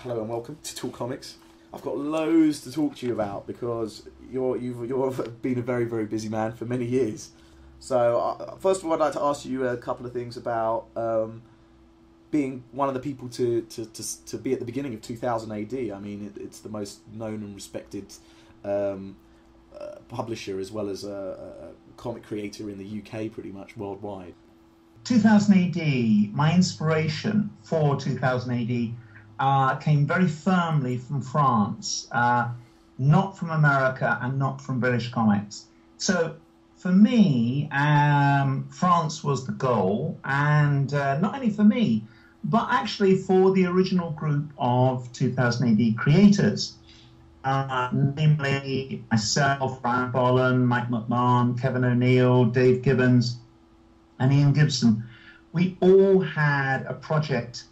Hello and welcome to Talk Comics. I've got loads to talk to you about because you've been a very, very busy man for many years. So first of all, I'd like to ask you a couple of things about being one of the people to be at the beginning of 2000 AD. I mean, it's the most known and respected publisher as well as a comic creator in the UK, pretty much worldwide. 2000 AD, my inspiration for 2000 AD came very firmly from France, not from America and not from British comics. So for me, France was the goal, and not only for me, but actually for the original group of 2000 AD creators, namely myself, Brian Bolland, Mike McMahon, Kevin O'Neill, Dave Gibbons, and Ian Gibson. We all had a project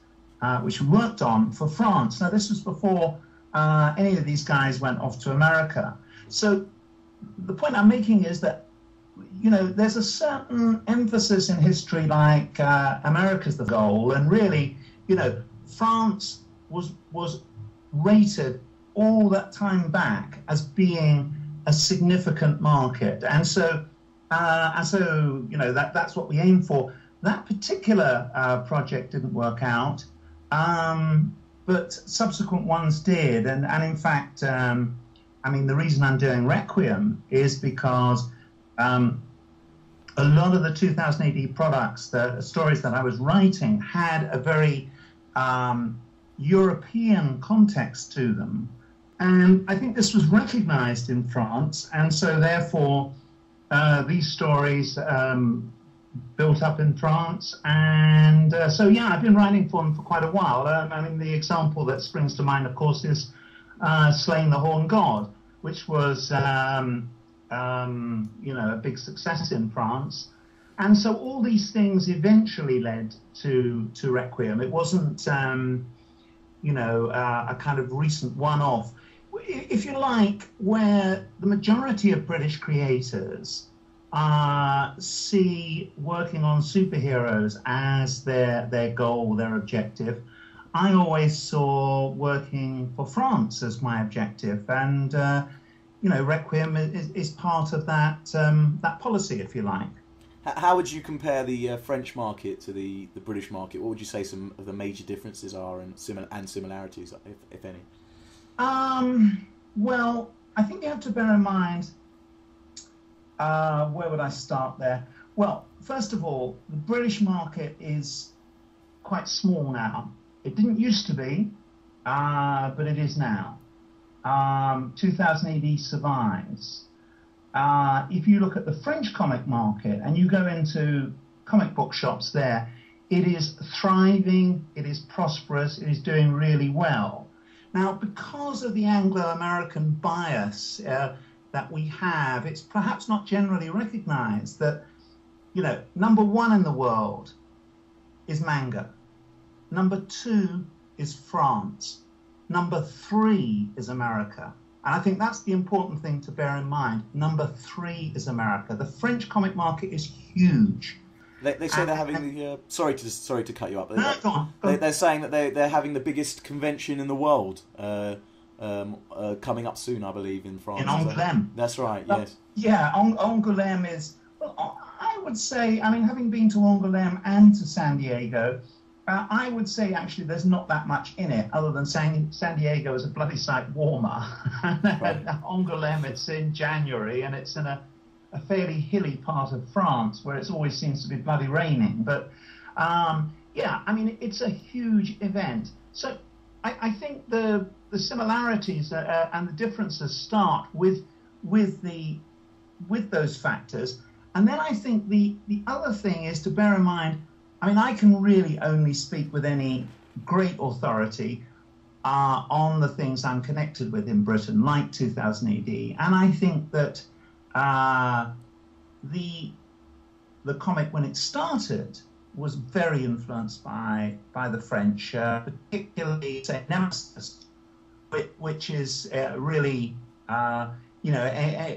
which we worked on for France. Now, this was before any of these guys went off to America. So the point I'm making is that, you know, there's a certain emphasis in history like America's the goal, and really, you know, France was rated all that time back as being a significant market. And so, you know, that's what we aim for. That particular project didn't work out, but subsequent ones did. And in fact, I mean, the reason I'm doing Requiem is because a lot of the 2000 AD products, the stories that I was writing, had a very European context to them. And I think this was recognized in France. And so therefore, these stories built up in France, and so yeah, I've been writing for them for quite a while. I mean, the example that springs to mind, of course, is Slaying the Horned God, which was you know, a big success in France. And so all these things eventually led to Requiem. It wasn't you know, a kind of recent one-off, if you like, where the majority of British creators see working on superheroes as their goal, their objective. I always saw working for France as my objective, and you know, Requiem is part of that that policy, if you like. How would you compare the French market to the British market? What would you say some of the major differences are and similarities, if any? Well, I think you have to bear in mind. Where would I start there? Well, first of all, the British market is quite small now. It didn't used to be, but it is now. 2000 AD survives. If you look at the French comic market and you go into comic book shops there, it is thriving, it is prosperous, it is doing really well. Now, because of the Anglo-American bias that we have, it's perhaps not generally recognized that, you know, number one in the world is manga. Number two is France. Number three is America. And I think that's the important thing to bear in mind. Number three is America. The French comic market is huge. They say they're having the sorry to cut you up. No, go on. They're saying that they're having the biggest convention in the world coming up soon, I believe, in France. In Angoulême. That's right. Yes. Yeah, Angoulême is. Well, I would say. I mean, having been to Angoulême and to San Diego, I would say actually there's not that much in it, other than saying San Diego is a bloody sight warmer. Right. Angoulême, it's in January, and it's in a fairly hilly part of France where it always seems to be bloody raining. But yeah, I mean, it's a huge event. So I think the similarities and the differences start with those factors. And then I think the other thing is to bear in mind, I mean, I can really only speak with any great authority on the things I'm connected with in Britain, like 2000 AD. And I think that the comic, when it started, was very influenced by the French, particularly, say, Nemesis, which is really, you know,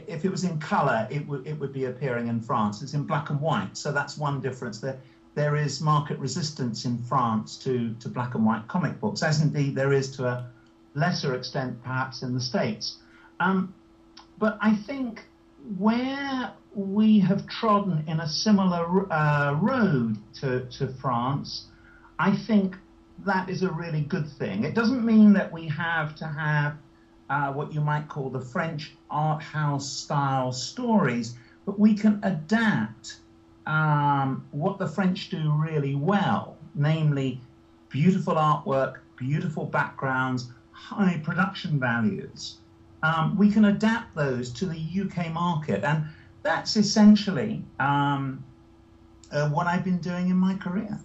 if it was in colour, it would be appearing in France. It's in black and white, so that's one difference. there is market resistance in France to black and white comic books, as indeed there is to a lesser extent perhaps in the States. But I think where we have trodden in a similar road to France, I think that is a really good thing. It doesn't mean that we have to have what you might call the French art house style stories, but we can adapt what the French do really well, namely beautiful artwork, beautiful backgrounds, high production values. We can adapt those to the UK market, and that's essentially what I've been doing in my career.